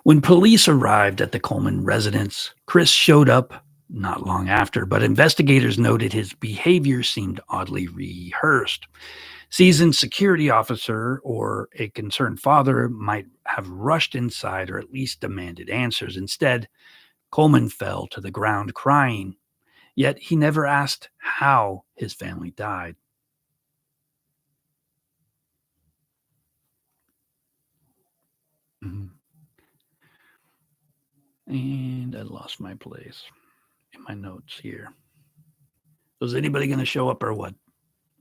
When police arrived at the Coleman residence, Chris showed up not long after, but investigators noted his behavior seemed oddly rehearsed. Seasoned security officer or a concerned father might have rushed inside or at least demanded answers. Instead, Coleman fell to the ground crying, yet he never asked how his family died. Mhm. And I lost my place in my notes here. Was anybody going to show up or what?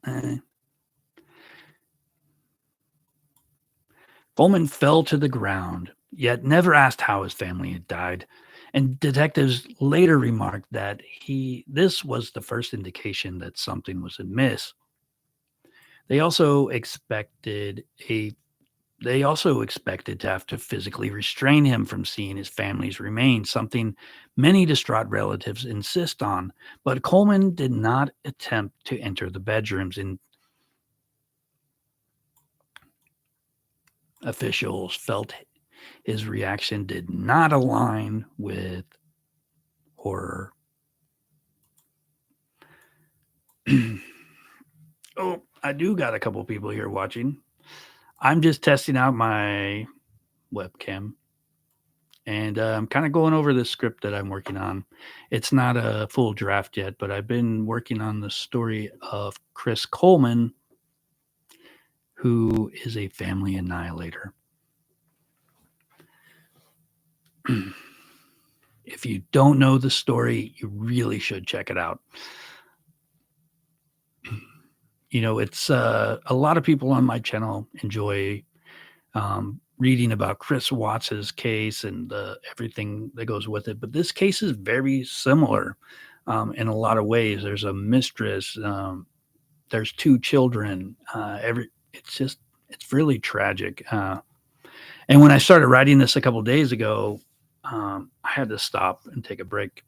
Eh. Coleman fell to the ground, yet never asked how his family had died. And detectives later remarked that this was the first indication that something was amiss. They also expected a they also expected to have to physically restrain him from seeing his family's remains, something many distraught relatives insist on. But Coleman did not attempt to enter the bedrooms, and officials felt his reaction did not align with horror. Oh, I do got a couple people here watching. I'm just testing out my webcam, and I'm kind of going over the script that I'm working on. It's not a full draft yet, but I've been working on the story of Chris Coleman, who is a family annihilator. If you don't know the story, you really should check it out. It's a lot of people on my channel enjoy reading about Chris Watts's case and everything that goes with it. But this case is very similar in a lot of ways. There's a mistress. There's two children. It's really tragic. And when I started writing this a couple days ago, I had to stop and take a break.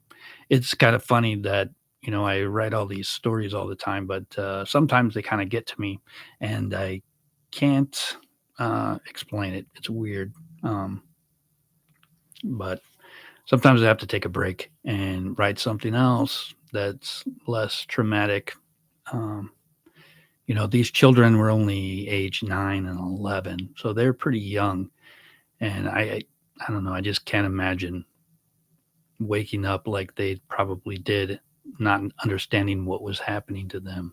It's kind of funny that I write all these stories all the time, but sometimes they kind of get to me, and I can't explain it. It's weird, but sometimes I have to take a break and write something else that's less traumatic. Um, these children were only age 9 and 11, so they're pretty young, and I don't know. I just can't imagine waking up like they probably did, not understanding what was happening to them.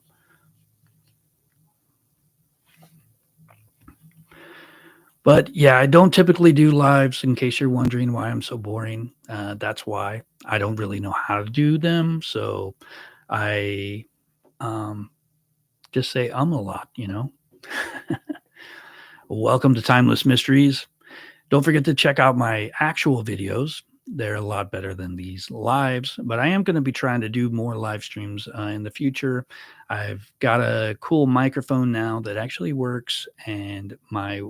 But yeah, I don't typically do lives in case you're wondering why I'm so boring. That's why I don't really know how to do them. So I um, just say a lot. Welcome to Timeless Mysteries. Don't forget to check out my actual videos. They're a lot better than these lives, but I am going to be trying to do more live streams in the future. I've got a cool microphone now that actually works, and I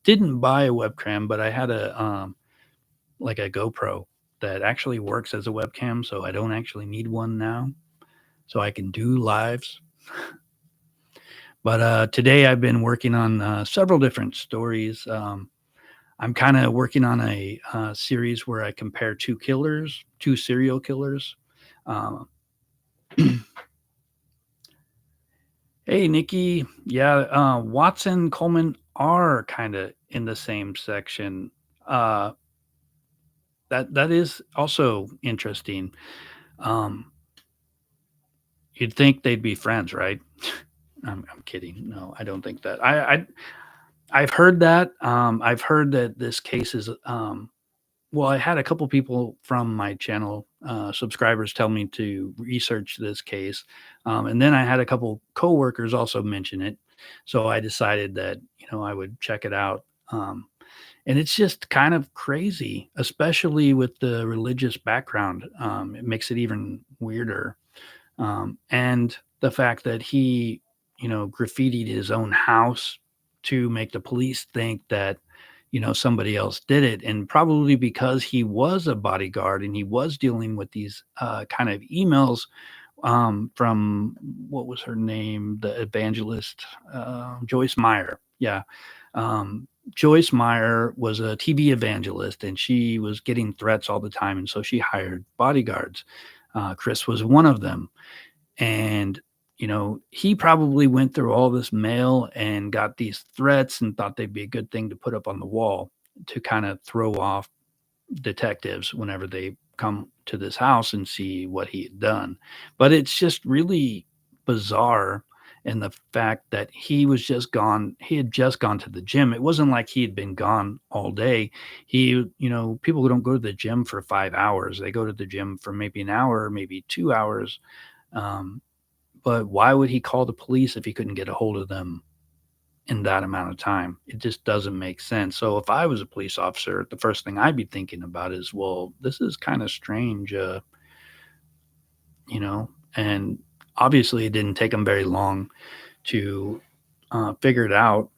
didn't buy a webcam, but I had like a GoPro that actually works as a webcam, so I don't actually need one now, so I can do lives. But today I've been working on several different stories. I'm kind of working on a series where I compare two serial killers. Um, hey, Nikki. Yeah, Watson Coleman are kind of in the same section. Uh, that is also interesting. Um, you'd think they'd be friends, right? I'm kidding. No, I don't think that. I've heard that. I've heard that this case is well, I had a couple people from my channel subscribers tell me to research this case, and then I had a couple coworkers also mention it. So I decided that I would check it out, and it's just kind of crazy, especially with the religious background. It makes it even weirder, and the fact that he, graffitied his own house to make the police think that somebody else did it, and probably because he was a bodyguard and he was dealing with these kind of emails from what was her name, the evangelist, Joyce Meyer. Yeah. Joyce Meyer was a TV evangelist, and she was getting threats all the time, and so she hired bodyguards. Chris was one of them, and he probably went through all this mail and got these threats and thought they'd be a good thing to put up on the wall to kind of throw off detectives whenever they come to this house and see what he had done. But it's just really bizarre in the fact that he had just gone to the gym. It wasn't like he had been gone all day. People who don't go to the gym for 5 hours, they go to the gym for maybe an hour, maybe 2 hours. Um, but why would he call the police if he couldn't get a hold of them in that amount of time? It just doesn't make sense. So if I was a police officer, the first thing I'd be thinking about is, well, this is kind of strange, and obviously it didn't take him very long to figure it out.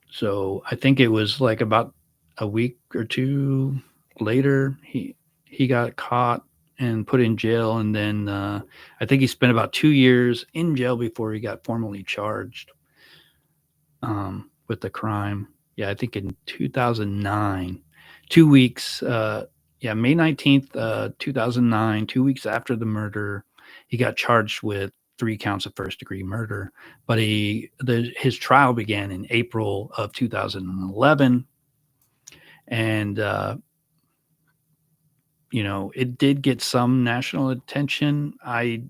So I think it was like about a week or two later, he got caught and put in jail, and then I think he spent about 2 years in jail before he got formally charged with the crime. Yeah, I think in 2009, 2 weeks. Yeah, May 19th, 2009, 2 weeks after the murder, he got charged with 3 counts of first degree murder. But his trial began in April of 2011, and it did get some national attention. I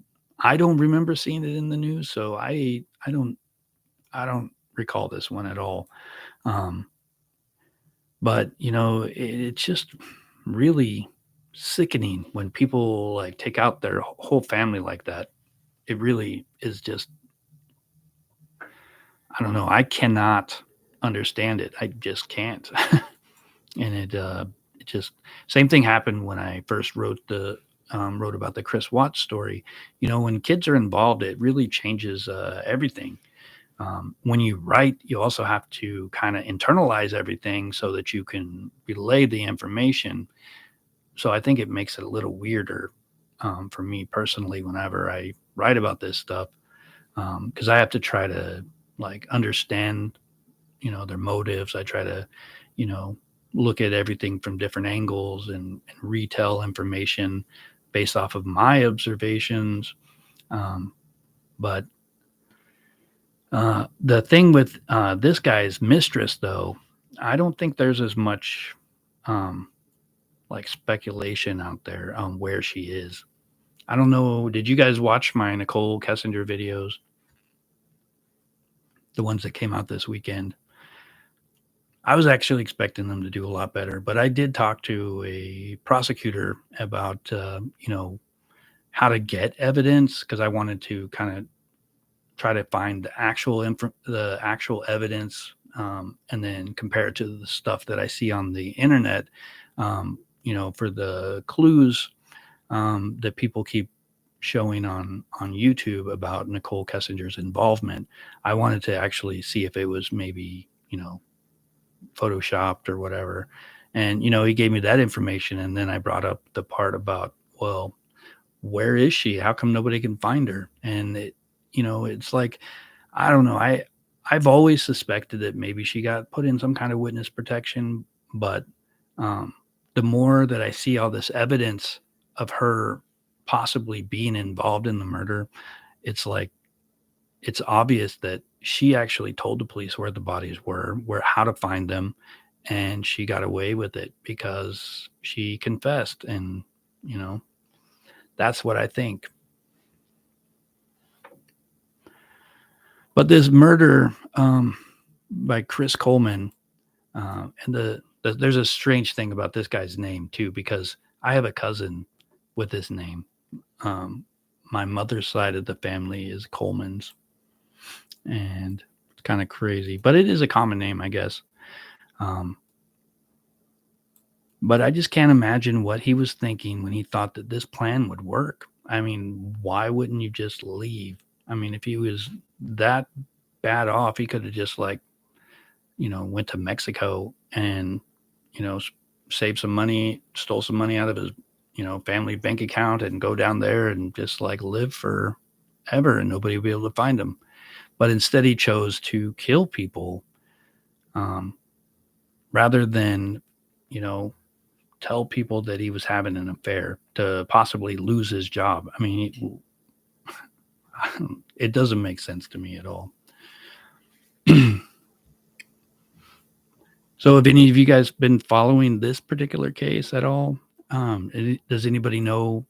don't remember seeing it in the news, so I don't recall this one at all. Um, but it's just really sickening when people like take out their whole family like that. It really is just, I don't know. I cannot understand it. I just can't. And it just, same thing happened when I first wrote about the Chris Watts story. When kids are involved, it really changes everything. When you write, you also have to kind of internalize everything so that you can relay the information. So I think it makes it a little weirder for me personally whenever I write about this stuff, because I have to try to like understand, their motives. I try to, you know, look at everything from different angles and retell information based off of my observations. Um, but the thing with this guy's mistress, though, I don't think there's as much um, like speculation out there on where she is. I don't know. Did you guys watch my Nicole Kessinger videos, the ones that came out this weekend? I was actually expecting them to do a lot better, but I did talk to a prosecutor about, how to get evidence because I wanted to kind of try to find the actual evidence, and then compare it to the stuff that I see on the internet, for the clues that people keep showing on YouTube about Nicole Kessinger's involvement. I wanted to actually see if it was maybe photoshopped or whatever. And he gave me that information, and then I brought up the part about, well, where is she? How come nobody can find her? And it's like, I don't know. I've always suspected that maybe she got put in some kind of witness protection, but um, the more that I see all this evidence of her possibly being involved in the murder, it's like it's obvious that she actually told the police where the bodies were, where how to find them, and she got away with it because she confessed. And you know, that's what I think. But this murder by Chris Coleman, and there's a strange thing about this guy's name too, because I have a cousin with this name. Um, my mother's side of the family is Coleman's, and it's kind of crazy, but it is a common name, I guess. Um, but I just can't imagine what he was thinking when he thought that this plan would work. I mean, why wouldn't you just leave? I mean, if he was that bad off, he could have just like went to Mexico and, you know, saved some money, stole some money out of his, family bank account and go down there and just like live forever and nobody would be able to find him. But instead he chose to kill people. Um, rather than, you know, tell people that he was having an affair to possibly lose his job. I mean, it doesn't make sense to me at all. So, have any of you guys been following this particular case at all? Does anybody know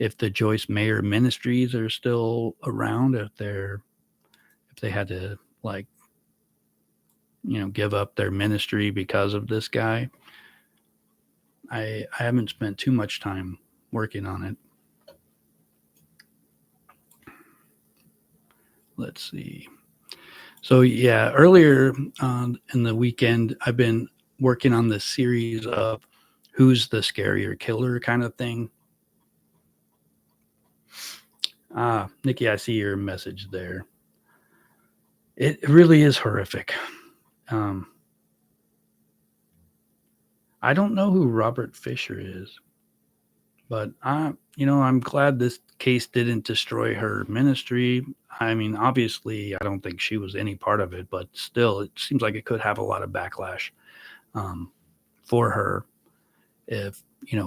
if the Joyce Mayer Ministries are still around? If they had to, like, give up their ministry because of this guy? I haven't spent too much time working on it. Let's see. So yeah, earlier in the weekend, I've been working on this series of "Who's the Scarier Killer" kind of thing. Nikki, I see your message there. It really is horrific. Um, I don't know who Robert Fisher is, but I'm glad this case didn't destroy her ministry. I mean, obviously, I don't think she was any part of it, but still, it seems like it could have a lot of backlash um, for her if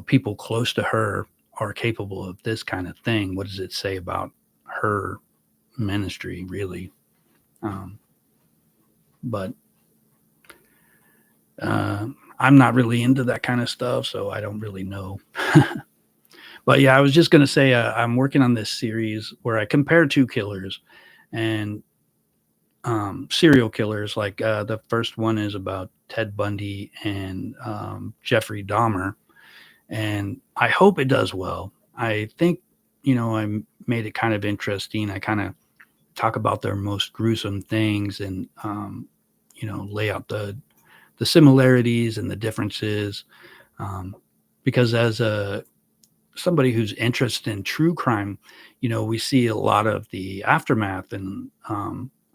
people close to her are capable of this kind of thing. What does it say about her ministry, really? Um, but uh, I'm not really into that kind of stuff, so I don't really know. But yeah, I was just gonna say I'm working on this series where I compare two killers and serial killers. Like the first one is about Ted Bundy and Jeffrey Dahmer, and I hope it does well. I think I made it kind of interesting. I kind of talk about their most gruesome things and lay out the similarities and the differences. Um, because as a somebody who's interested in true crime, we see a lot of the aftermath, and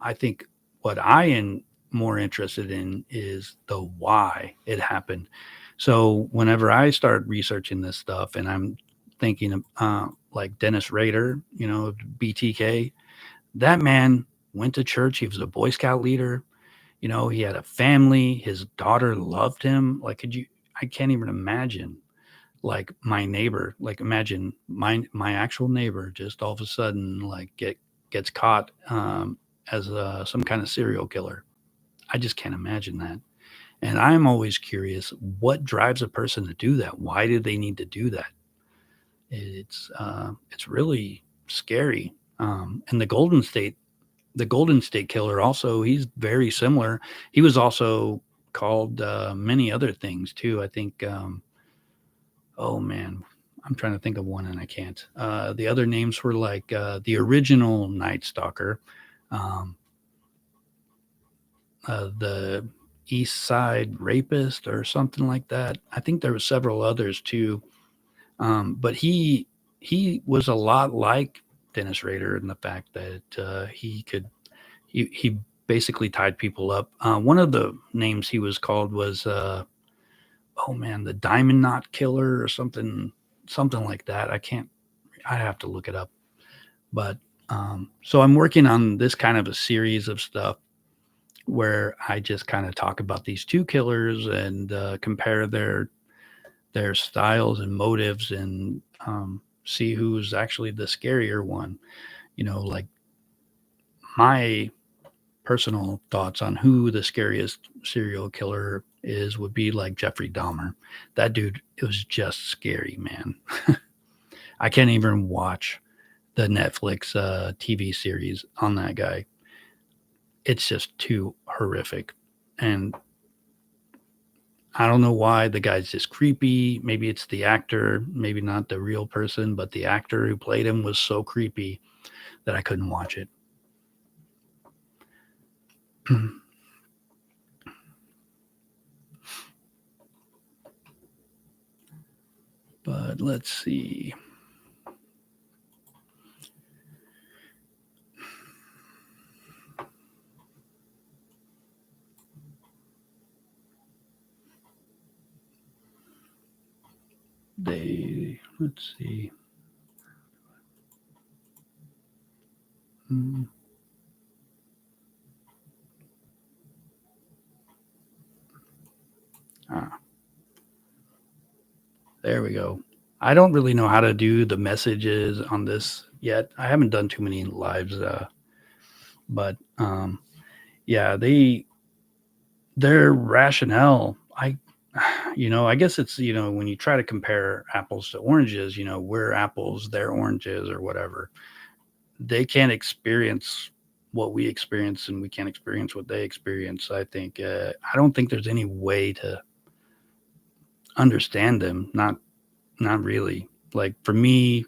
I think what I am more interested in is the why it happened. So whenever I start researching this stuff, and I'm thinking of like Dennis Rader, BTK, that man went to church. He was a Boy Scout leader. He had a family. His daughter loved him. Like, I can't even imagine like my neighbor, like imagine my actual neighbor just all of a sudden like gets caught as some kind of serial killer. I just can't imagine that. And I'm always curious, what drives a person to do that? Why do they need to do that? It's really scary. And the Golden State Killer, also, he's very similar. He was also called many other things too. I think. Oh man, I'm trying to think of one and I can't. The other names were like the original Night Stalker, um, the East Side Rapist, or something like that. I think there were several others too. But he was a lot like Dennis Rader in the fact that he basically tied people up. One of the names he was called was oh man, the Diamond Knot Killer or something like that. I can't. I have to look it up. But so I'm working on this kind of a series of stuff where I just kind of talk about these two killers and compare their styles and motives and see who's actually the scarier one. Like my personal thoughts on who the scariest serial killer is would be like Jeffrey Dahmer. That dude, it was just scary, man. I can't even watch the Netflix TV series on that guy. It's just too horrific. And I don't know why the guy's just creepy. Maybe it's the actor, maybe not the real person, but the actor who played him was so creepy that I couldn't watch it. But let's see. Let's see. Hmm. Ah, there we go. I don't really know how to do the messages on this yet. I haven't done too many lives, but yeah, their rationale. I guess it's when you try to compare apples to oranges, we're apples, they're oranges, or whatever. They can't experience what we experience, and we can't experience what they experience. I don't think there's any way to understand them. Not really. Like for me,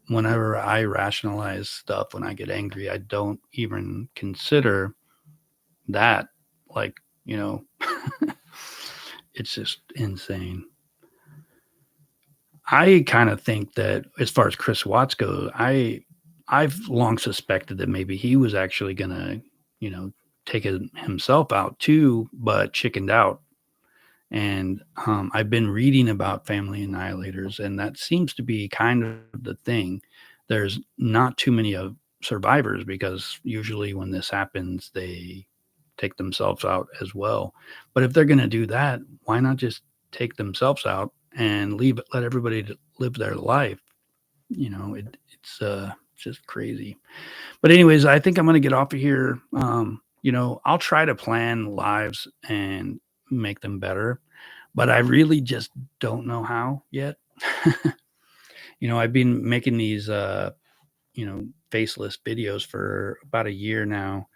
whenever I rationalize stuff, when I get angry, I don't even consider that. Like, you know, it's just insane. I kind of think that as far as Chris Watts goes, I've long suspected that maybe he was actually gonna, you know, take himself out too, but chickened out. And I've been reading about family annihilators, and that seems to be kind of the thing. There's not too many of survivors because usually when this happens, they take themselves out as well. But if they're going to do that, why not just take themselves out and let everybody live their life? It's just crazy. But anyways, I think I'm going to get off of here. I'll try to plan lives and make them better, but I really just don't know how yet. I've been making these faceless videos for about a year now,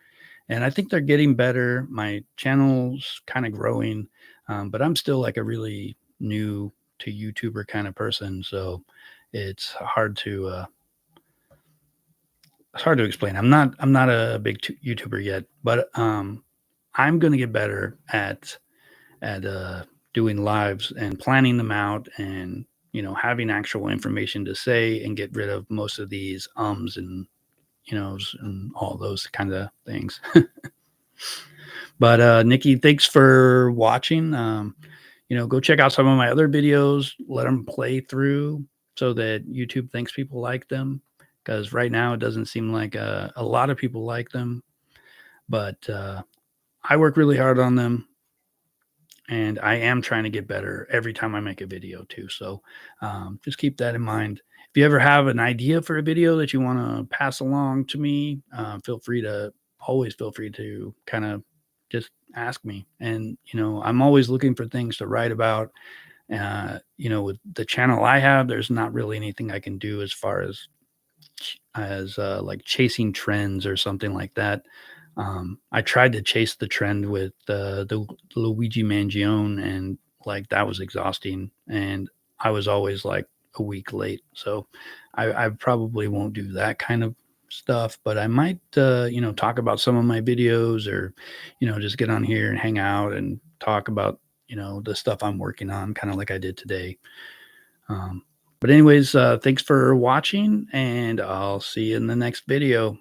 and I think they're getting better. My channel's kind of growing, but I'm still like a really new to YouTuber kind of person, so it's hard to uh, it's hard to explain. I'm not a big YouTuber yet, but I'm gonna get better at doing lives and planning them out, and having actual information to say and get rid of most of these ums and and all those kind of things. But Nikki, thanks for watching. Go check out some of my other videos. Let them play through so that YouTube thinks people like them. Because right now it doesn't seem like a lot of people like them, but I work really hard on them, and I am trying to get better every time I make a video too. So just keep that in mind. If you ever have an idea for a video that you want to pass along to me, feel free to kind of just ask me. And I'm always looking for things to write about. With the channel I have, there's not really anything I can do as far as like chasing trends or something like that. I tried to chase the trend with the Luigi Mangione, and like that was exhausting, and I was always like a week late. So I probably won't do that kind of stuff, but I might talk about some of my videos, or just get on here and hang out and talk about the stuff I'm working on, kind of like I did today. But anyways, thanks for watching, and I'll see you in the next video.